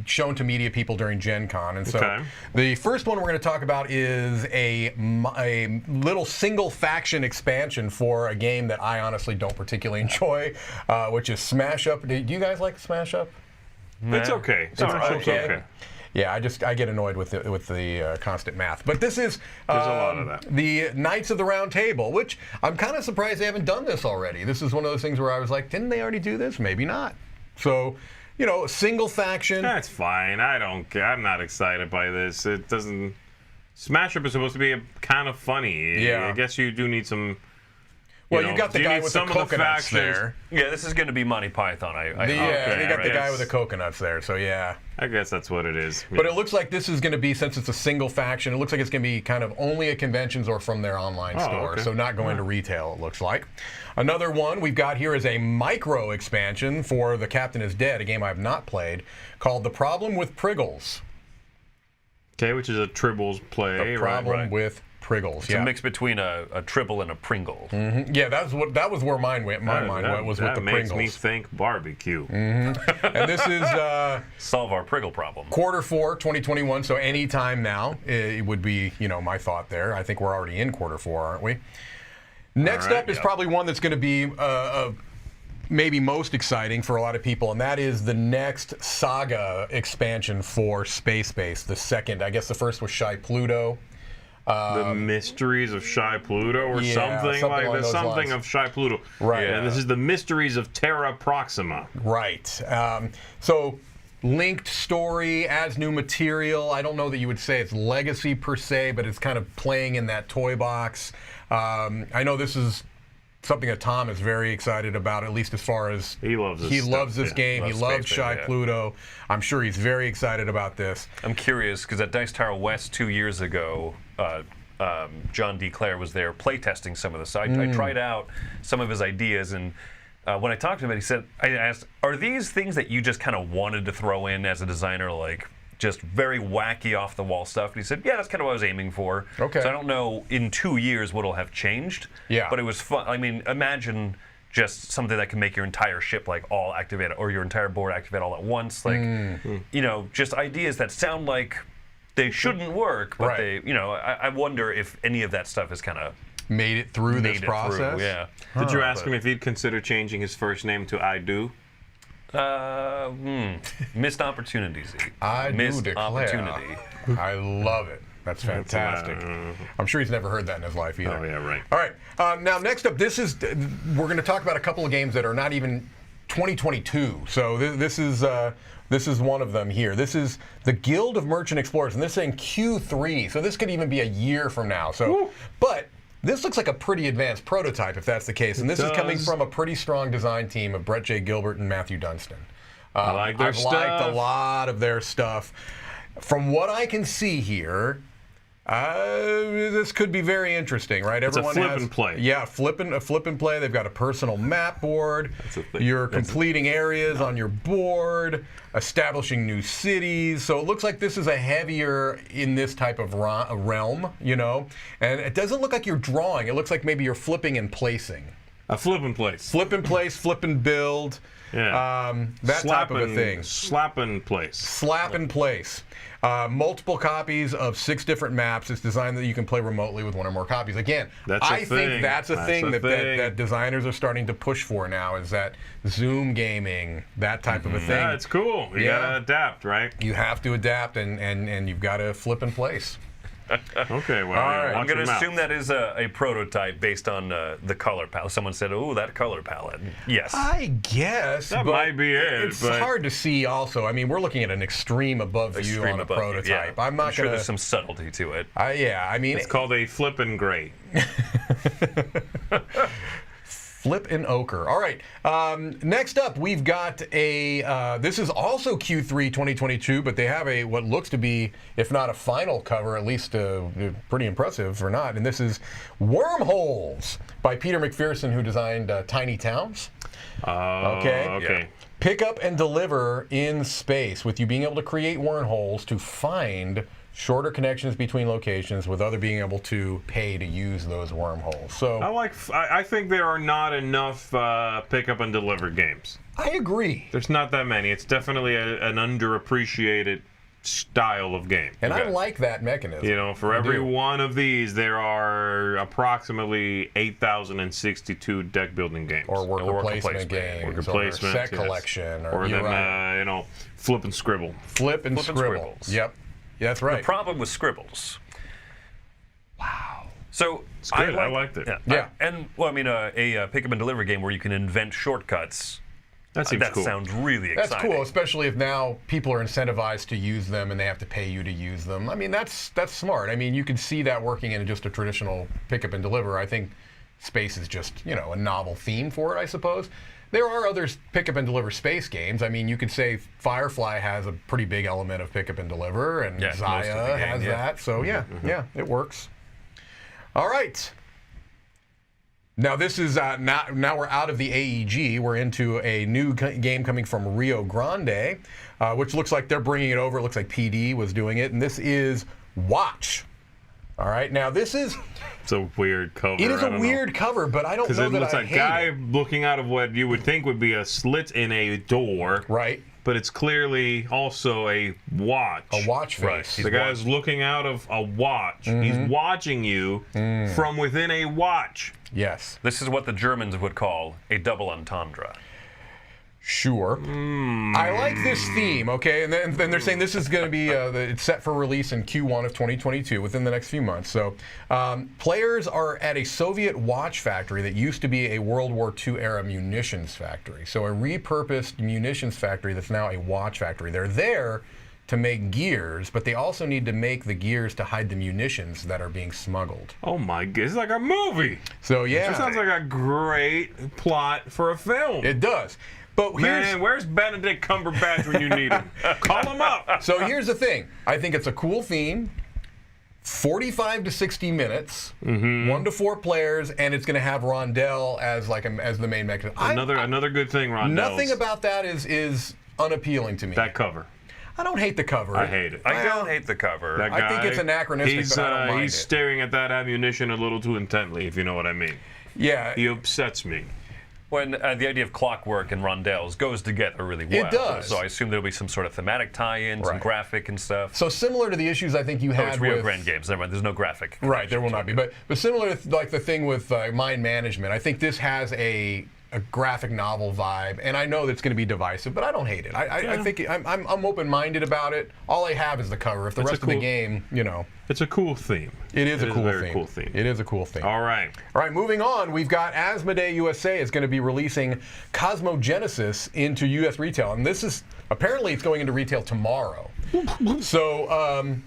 shown to media people during Gen Con. And so the first one we're going to talk about is a little single faction expansion for a game that I honestly don't particularly enjoy, which is Smash Up. Do you guys like Smash Up? It's okay. It's okay. Yeah, I get annoyed with the constant math. But this is There's a lot of that. the Knights of the Round Table, which I'm kind of surprised they haven't done this already. This is one of those things where I was like, didn't they already do this? Maybe not. So, single faction. That's fine. I don't care. I'm not excited by this. It doesn't. Smash Up is supposed to be kind of funny. Yeah. I guess you do need some. Well, you got the guy with the some of the coconuts factions. there. Yeah, this is going to be Monty Python. You got the guy with the coconuts there, so yeah. I guess that's what it is. But it looks like this is going to be, since it's a single faction, it looks like it's going to be kind of only at conventions or from their online store, okay. so not going to retail, it looks like. Another one we've got here is a micro expansion for The Captain is Dead, a game I've not played, called The Problem with Priggles. Okay, which is a Tribbles play. The Problem with Priggles. It's a mix between a Tribble and a Pringle. Mm-hmm. Yeah, that was where my mind went, was with the Pringles. That makes me think barbecue. Mm-hmm. And this is solve our Priggle problem. Q4 2021, so any time now it would be, my thought there. I think we're already in Q4, aren't we? Next up is probably one that's going to be maybe most exciting for a lot of people, and that is the next Saga expansion for Space Base. The second, I guess the first was Shy Pluto. The Mysteries of Shy Pluto or something like that. Something of Shy Pluto. Right. Yeah, this is the Mysteries of Terra Proxima. Right. So linked story, adds new material. I don't know that you would say it's legacy per se, but it's kind of playing in that toy box. I know this is something that Tom is very excited about, at least as far as he loves this game. He loves Shy Pluto. I'm sure he's very excited about this. I'm curious because at Dice Tower West 2 years ago, John D. Clare was there playtesting some of this. So I tried out some of his ideas, and when I talked to him, I asked, are these things that you just kind of wanted to throw in as a designer, like just very wacky off the wall stuff? And he said, yeah, that's kind of what I was aiming for. Okay. So I don't know in 2 years what'll have changed. Yeah. But it was fun. I mean, imagine just something that can make your entire ship like all activate, or your entire board activate all at once. Like, just ideas that sound like they shouldn't work, but they, I wonder if any of that stuff is kind of made it through this process. Yeah. Did you ask him if he'd consider changing his first name to I Do? Missed opportunities. I missed do declare. opportunity. I love it. That's fantastic. I'm sure he's never heard that in his life either. Oh, yeah, right. All right. Now, next up, we're going to talk about a couple of games that are not even 2022. So this is one of them here. This is the Guild of Merchant Explorers, and this is in Q3. So this could even be a year from now. So, but this looks like a pretty advanced prototype, if that's the case. And this is coming from a pretty strong design team of Brett J. Gilbert and Matthew Dunstan. I like their stuff. I've liked a lot of their stuff. From what I can see here, this could be very interesting, right? Everyone a flip and play. Yeah, a flip and play. They've got a personal map board. You're completing areas on your board, establishing new cities. So it looks like this is a heavier in this type of realm, And it doesn't look like you're drawing. It looks like maybe you're flipping and placing. A flip and place. Flip and place, flip and build. Yeah. That type of a thing. Slap and place. Slap and place. Multiple copies of 6 different maps. It's designed that you can play remotely with 1 or more copies. Again, I think that's a thing that designers are starting to push for now, is that Zoom gaming, that type of a thing. Yeah, it's cool. You gotta adapt, right? You have to adapt, and you've got to flip and place. Okay, well, I'm going to assume that is a prototype based on the color palette. Someone said, "Oh, that color palette." Yes, I guess that might be it. It's hard to see. Also, I mean, we're looking at an extreme above view on a prototype. Yeah. I'm sure there's some subtlety to it. I mean, it's called a flip and gray. Flip and ochre. All right. Next up, we've got a. This is also Q3 2022, but they have a what looks to be, if not a final cover, at least pretty impressive or not. And this is Wormholes by Peter McPherson, who designed Tiny Towns. Okay. Yeah. Pick up and deliver in space, with you being able to create wormholes to find shorter connections between locations, with other being able to pay to use those wormholes. So I think there are not enough pick up and deliver games. I agree. There's not that many. It's definitely an underappreciated style of game. And I like that mechanism. You know, for every one of these, there are approximately 8,062 deck building games. Or worker placement games. Worker placement, set collection. Or then, you know, flip and scribble. Flip and scribble. Yep. Yeah, that's right. The problem with scribbles. Wow. So it's good. I liked it. Yeah. And well, I mean, a pick up and deliver game where you can invent shortcuts. That seems cool. Sounds really exciting. That's cool, especially if now people are incentivized to use them and they have to pay you to use them. I mean, that's smart. I mean, you can see that working in just a traditional pick up and deliver. I think space is just, you know, a novel theme for it, I suppose. There are other pick up and deliver space games. I mean, you could say Firefly has a pretty big element of pick up and deliver, and Zaya has that. So yeah, it works. All right. Now this is now we're out of the AEG. We're into a new game coming from Rio Grande, which looks like they're bringing it over. It looks like PD was doing it, and this is Watch. All right. Now this is. It's a weird cover. It is a weird cover, but I don't know that I hate it. Because it looks like a guy looking out of what you would think would be a slit in a door. Right. But it's clearly also a watch. A watch face. Right. The guy's looking out of a watch. He's watching you from within a watch. Yes. This is what the Germans would call a double entendre. Sure. I like this theme, okay? And then they're saying this is going to be it's set for release in Q1 of 2022, within the next few months. So players are at a Soviet watch factory that used to be a World War II era munitions factory. So a repurposed munitions factory that's now a watch factory. They're there to make gears, but they also need to make the gears to hide the munitions that are being smuggled. Oh my God, it's like a movie. So yeah. It sounds like a great plot for a film. It does. But man, where's Benedict Cumberbatch when you need him? Call him up. So here's the thing. I think it's a cool theme. 45 to 60 minutes, 1 to 4 players, and it's going to have Rondell as the main mechanism. Another good thing, Rondell. Nothing about that is unappealing to me. That cover. I don't hate the cover. I hate it. I don't hate the cover. That guy, I think it's anachronistic, but I don't mind he's staring at that ammunition a little too intently, if you know what I mean. Yeah. He upsets me. When the idea of clockwork and rondelles goes together really well. It does. So I assume there'll be some sort of thematic tie-ins and graphic and stuff. So similar to the issues I think you had it's Rio Grande Games. Never mind. There's no graphic. Right, there will not be. But similar to like the thing with mind management, I think this has a graphic novel vibe, and I know that's going to be divisive, but I don't hate it. I think I'm open-minded about it. All I have is the cover. If the rest of the game, you know. It's a cool theme. It is a very cool theme. It is a cool theme. All right. All right, moving on. We've got Asmodee USA is going to be releasing Cosmogenesis into U.S. retail, and this is apparently it's going into retail tomorrow. So,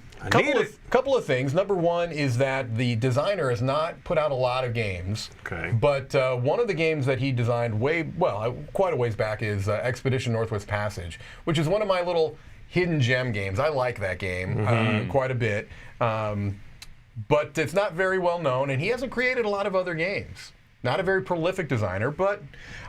couple of things. Number one is that the designer has not put out a lot of games. Okay. But one of the games that he designed quite a ways back is Expedition Northwest Passage, which is one of my little hidden gem games. I like that game quite a bit. But it's not very well known, and he hasn't created a lot of other games. Not a very prolific designer, but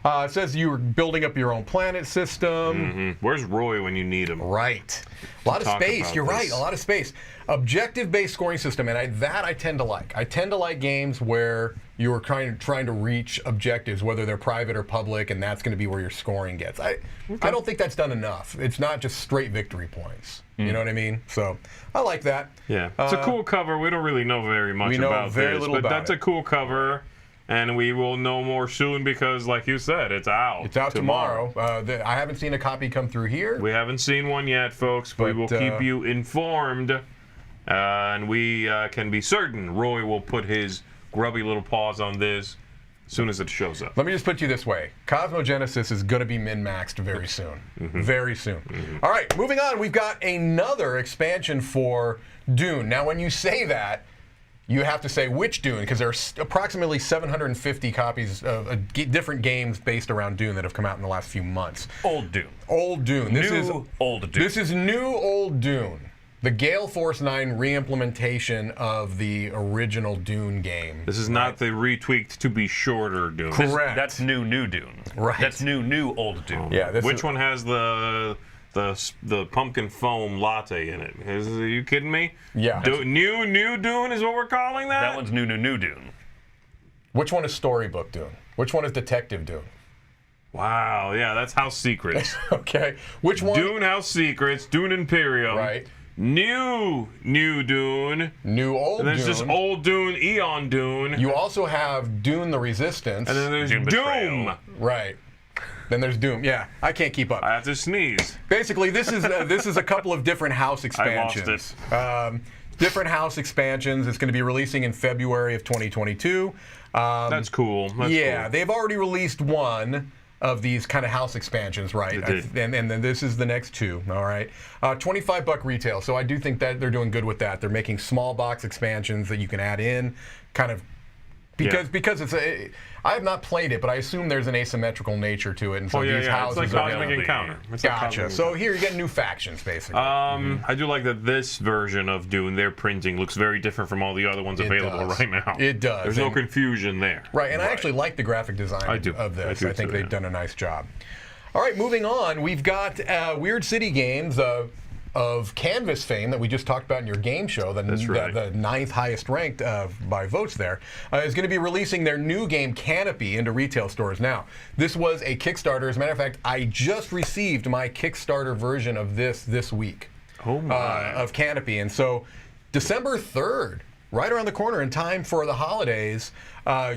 it says you were building up your own planet system. Where's Roy when you need him? Right. A lot of space. You're right. A lot of space. Objective-based scoring system, and I tend to like. I tend to like games where you're trying to reach objectives, whether they're private or public, and that's going to be where your scoring gets. I don't think that's done enough. It's not just straight victory points. You know what I mean? So I like that. Yeah. It's a cool cover. We don't really know very much about this. Very little but about that's it. A cool cover. And we will know more soon because, like you said, it's out. It's out tomorrow. I haven't seen a copy come through here. We haven't seen one yet, folks. But we will keep you informed. And we can be certain Roy will put his grubby little paws on this as soon as it shows up. Let me just put you this way. Cosmogenesis is going to be min-maxed very soon. Very soon. All right, moving on. We've got another expansion for Dune. Now, when you say that, you have to say which Dune, because there are approximately 750 copies of different games based around Dune that have come out in the last few months. Old Dune. Old Dune. Old Dune. This is new old Dune. The Gale Force 9 re-implementation of the original Dune game. This is not the retweaked to be shorter Dune. Correct. That's new Dune. Right. That's new old Dune. Yeah. Which one has the pumpkin foam latte in it? Are you kidding me? Yeah. New Dune is what we're calling that? That one's new Dune. Which one is Storybook Dune? Which one is Detective Dune? Wow, yeah, that's House Secrets. Okay. Which one? Dune House Secrets, Dune Imperium. Right. New Dune. New old And there's Dune. just old Dune, Eon Dune. You also have Dune the Resistance. And then there's Dune Doom. Betrayal. Right. Then there's Doom. Yeah, I can't keep up. I have to sneeze. Basically, this is a couple of different house expansions. I lost Different house expansions. It's going to be releasing in February of 2022. That's cool. That's Yeah, cool. they've already released one of these kind of house expansions, right? They did. And then this is the next two, all right? $25 retail, so I do think that they're doing good with that. They're making small box expansions that you can add in, kind of, because it's I have not played it, but I assume there's an asymmetrical nature to it, and so these houses It's like are Cosmic gonna be- Encounter. It's like Gotcha. Cosmic So here you get new factions, basically. I do like that this version of Dune, their printing, looks very different from all the other ones available does. right now. It does. There's no And- confusion there. Right, and I actually like the graphic design I do. of this. I do I think too, they've yeah. done a nice job. All right, moving on. We've got Weird City Games of Canvas fame that we just talked about in your game show, the 9th highest ranked by votes there, is going to be releasing their new game Canopy into retail stores. Now, this was a Kickstarter. As a matter of fact, I just received my Kickstarter version of this week. Oh my. Of Canopy. And so December 3rd, right around the corner in time for the holidays,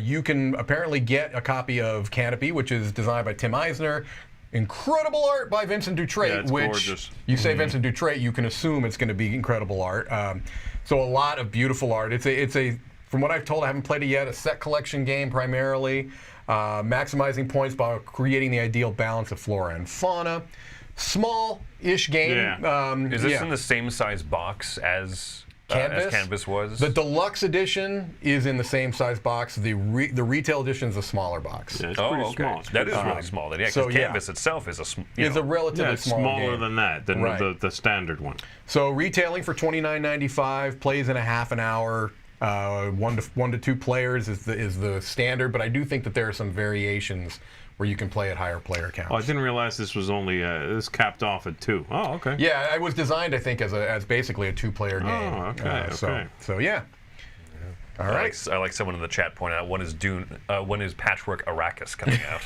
you can apparently get a copy of Canopy, which is designed by Tim Eisner. Incredible art by Vincent Dutrait, Yeah, it's which gorgeous. you say Vincent Dutrait, you can assume it's going to be incredible art. So a lot of beautiful art. It's a from what I've told, I haven't played it yet, a set collection game primarily, maximizing points by creating the ideal balance of flora and fauna. Small-ish game. Yeah. Is this in the same size box as Canvas was? The deluxe edition is in the same size box. The retail edition is a smaller box. Yeah, it's pretty small. It's That pretty is really small. Then, yeah, so, because Canvas itself is It's a relatively it's small smaller game. than that, than Right. the standard one. So retailing for $29.95, plays in a half an hour. One to two players is the standard, but I do think that there are some variations where you can play at higher player counts. Oh, I didn't realize this was only this capped off at 2. Oh, okay. Yeah, it was designed, I think, as basically a two-player game. Oh, okay, okay. So yeah. All right. I like someone in the chat pointed out when is Patchwork Arrakis coming out?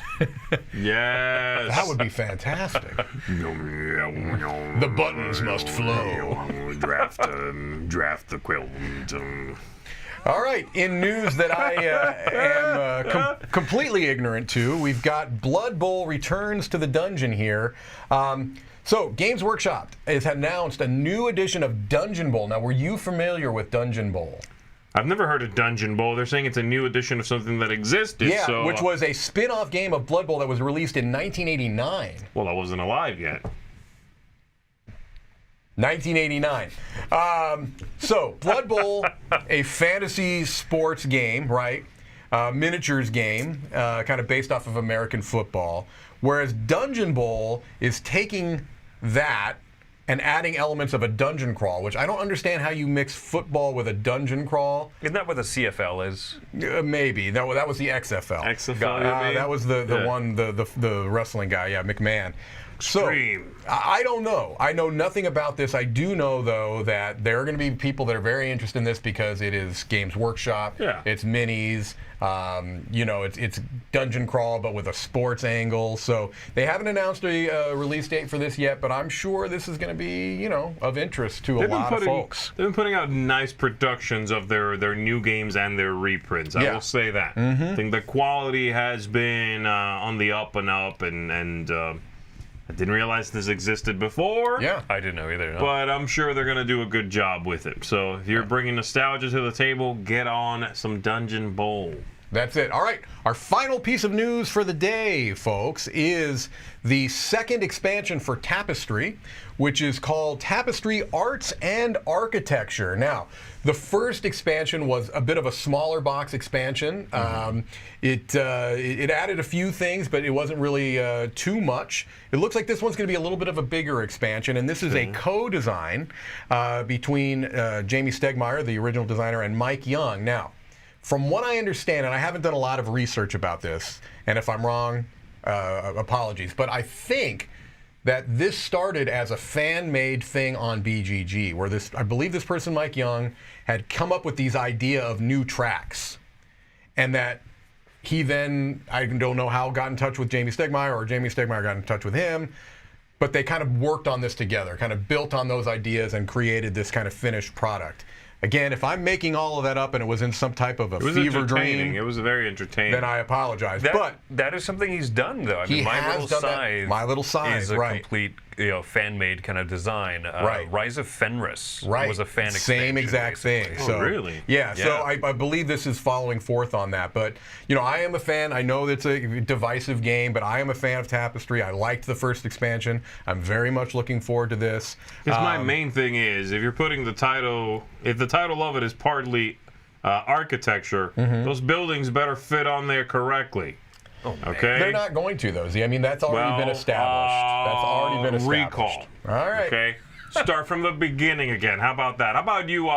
Yes. That would be fantastic. The buttons must flow. Draft the quilt. All right, in news that I am completely ignorant to, we've got Blood Bowl returns to the dungeon here. So, Games Workshop has announced a new edition of Dungeon Bowl. Now, were you familiar with Dungeon Bowl? I've never heard of Dungeon Bowl. They're saying it's a new edition of something that existed. Yeah, so, which was a spin-off game of Blood Bowl that was released in 1989. Well, I wasn't alive yet. 1989. So, Blood Bowl, a fantasy sports game, right? Miniatures game, kind of based off of American football. Whereas Dungeon Bowl is taking that and adding elements of a dungeon crawl, which I don't understand how you mix football with a dungeon crawl. Isn't that what the CFL is? Maybe. That was the XFL. XFL, you mean? That was the one, the wrestling guy, yeah, McMahon. Extreme. So, I don't know. I know nothing about this. I do know, though, that there are going to be people that are very interested in this because it is Games Workshop. Yeah. It's minis. It's dungeon crawl, but with a sports angle. So they haven't announced a release date for this yet, but I'm sure this is going to be, of interest to a lot of folks. They've been putting out nice productions of their new games and their reprints. I will say that. I think the quality has been on the up and up, and I didn't realize this existed before. Yeah. I didn't know either. No. But I'm sure they're going to do a good job with it. So if you're bringing nostalgia to the table, get on some Dungeon Bowl. That's it. All right. Our final piece of news for the day, folks, is the second expansion for Tapestry, which is called Tapestry Arts and Architecture. Now, the first expansion was a bit of a smaller box expansion. It added a few things, but it wasn't really too much. It looks like this one's going to be a little bit of a bigger expansion, and this is a co-design between Jamie Stegmaier, the original designer, and Mike Young. Now, from what I understand, and I haven't done a lot of research about this, and if I'm wrong, apologies, but I think that this started as a fan-made thing on BGG, where I believe this person, Mike Young, had come up with these idea of new tracks, and that he then, I don't know how, got in touch with Jamie Stegmaier, or Jamie Stegmaier got in touch with him, but they kind of worked on this together, kind of built on those ideas and created this kind of finished product. Again, if I'm making all of that up and it was in some type of a fever dream, it was very entertaining. Then I apologize. That is something he's done, though. I mean, My Little Scythe is a complete, fan-made kind of design. Rise of Fenris was a fan expansion. Same exact thing. Oh, really? Yeah. So I believe this is following forth on that. But I am a fan. I know it's a divisive game, but I am a fan of Tapestry. I liked the first expansion. I'm very much looking forward to this. Because my main thing is, if you're putting the title, if the title of it is partly architecture, those buildings better fit on there correctly. Oh, okay. They're not going to, though. I mean, that's already been established. That's already been established. Recall. All right. Okay. Start from the beginning again. How about that? How about you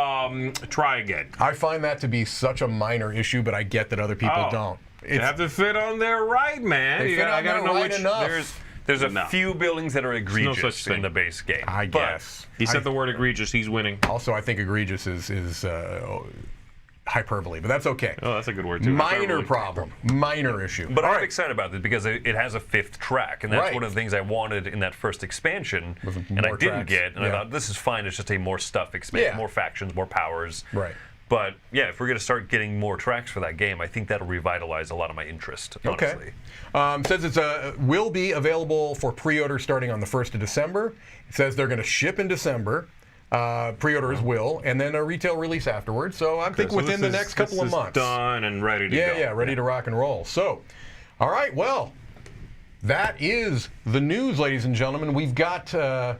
try again? I find that to be such a minor issue, but I get that other people don't. You have to fit on there right, man. I gotta know which enough. There's a few buildings that are egregious no such thing in the base game. I guess. He said the word egregious. He's winning. Also, I think egregious is hyperbole, but that's okay. Oh, that's a good word, too. Minor problem. Minor issue. But I'm excited about this because it has a 5th track, and that's one of the things I wanted in that first expansion, and I didn't get. And I thought, this is fine. It's just a more stuff expansion, more factions, more powers. Right. But yeah, if we're going to start getting more tracks for that game, I think that'll revitalize a lot of my interest, honestly. Okay. Says it will be available for pre-order starting on the 1st of December. It says they're going to ship in December. Pre-orders will, and then a retail release afterwards. So I'm thinking within the next couple of months. Done and ready to go. Yeah, ready to rock and roll. So, all right, well, that is the news, ladies and gentlemen. We've got at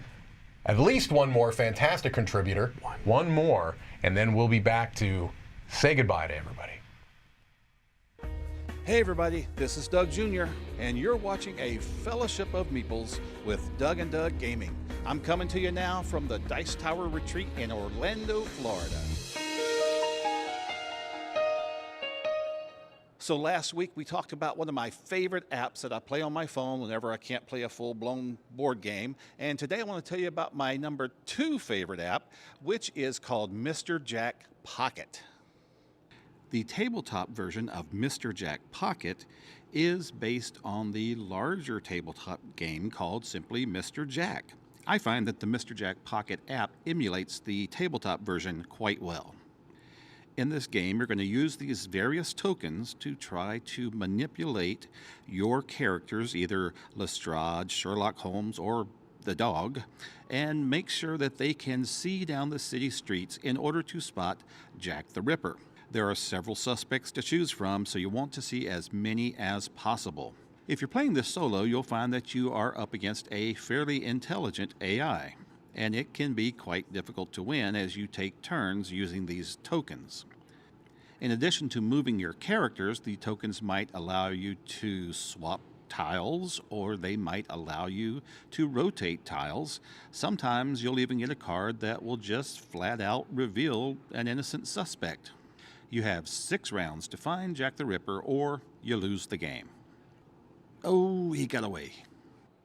least one more fantastic contributor. One more, and then we'll be back to say goodbye to everybody. Hey everybody, this is Doug Jr., and you're watching a Fellowship of Meeples with Doug and Doug Gaming. I'm coming to you now from the Dice Tower Retreat in Orlando, Florida. So last week we talked about one of my favorite apps that I play on my phone whenever I can't play a full-blown board game. And today I want to tell you about my number 2 favorite app, which is called Mr. Jack Pocket. The tabletop version of Mr. Jack Pocket is based on the larger tabletop game called simply Mr. Jack. I find that the Mr. Jack Pocket app emulates the tabletop version quite well. In this game, you're going to use these various tokens to try to manipulate your characters, either Lestrade, Sherlock Holmes, or the dog, and make sure that they can see down the city streets in order to spot Jack the Ripper. There are several suspects to choose from, so you want to see as many as possible. If you're playing this solo, you'll find that you are up against a fairly intelligent AI, and it can be quite difficult to win as you take turns using these tokens. In addition to moving your characters, the tokens might allow you to swap tiles, or they might allow you to rotate tiles. Sometimes you'll even get a card that will just flat out reveal an innocent suspect. You have 6 rounds to find Jack the Ripper, or you lose the game. Oh, he got away.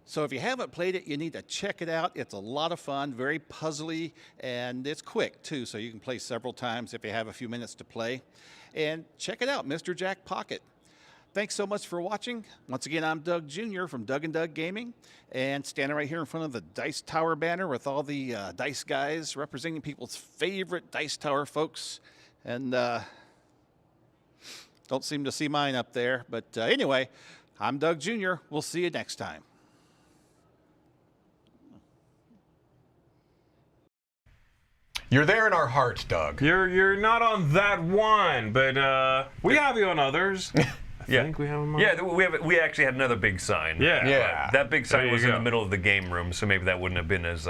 So if you haven't played it, you need to check it out. It's a lot of fun, very puzzly, and it's quick too, so you can play several times if you have a few minutes to play. And check it out, Mr. Jack Pocket. Thanks so much for watching. Once again, I'm Doug Jr. from Doug and Doug Gaming, and standing right here in front of the Dice Tower banner with all the dice guys representing people's favorite Dice Tower folks. And don't seem to see mine up there. But anyway, I'm Doug Jr. We'll see you next time. You're there in our hearts, Doug. You're not on that one, but we have you on others. I think we have them on. Yeah, we actually had another big sign. Yeah. That big sign There you was in go. the middle of the game room, so maybe that wouldn't have been as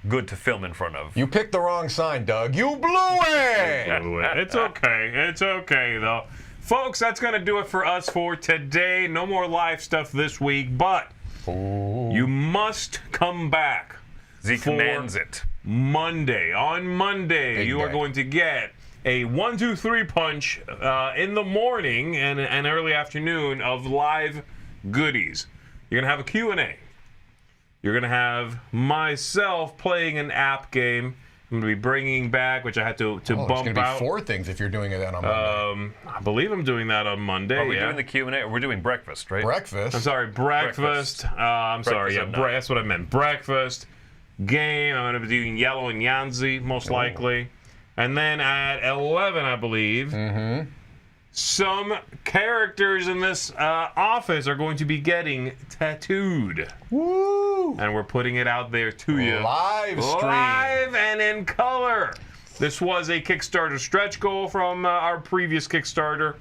good to film in front of. You picked the wrong sign, Doug. You blew it! It's okay. It's okay, though. Folks, that's going to do it for us for today. No more live stuff this week, but you must come back. Z commands it. Monday. On Monday, Big you are day. going to get a 1, 2, 3 punch in the morning and early afternoon of live goodies. You're going to have a Q&A. You're going to have myself playing an app game. I'm going to be bringing back, which I had to There's bump going to be out. 4 things if you're doing it on Monday. I believe I'm doing that on Monday. Are we yeah. doing the Q&A? We're doing breakfast, right? Breakfast. I'm sorry, breakfast. I'm sorry, yeah, at 9. that's what I meant. Breakfast, game. I'm going to be doing Yellow and Yanzi, most likely. And then at 11, I believe, some characters in this office are going to be getting tattooed. Woo! And we're putting it out there to you. Live stream. Live and in color. This was a Kickstarter stretch goal from our previous Kickstarter.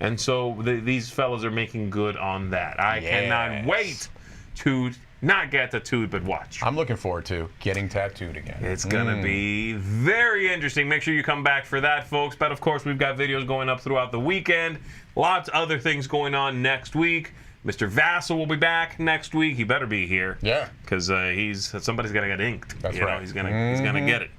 And so these fellas are making good on that. I cannot wait to not get tattooed, but watch. I'm looking forward to getting tattooed again. It's going to be very interesting. Make sure you come back for that, folks. But, of course, we've got videos going up throughout the weekend. Lots of other things going on next week. Mr. Vassal will be back next week. He better be here. Yeah. Because somebody's got to get inked. That's you know, right. he's gonna get it.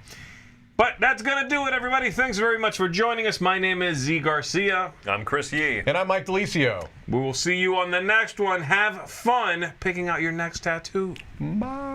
But that's going to do it, everybody. Thanks very much for joining us. My name is Z Garcia. I'm Chris Yee. And I'm Mike Delisio. We will see you on the next one. Have fun picking out your next tattoo. Bye.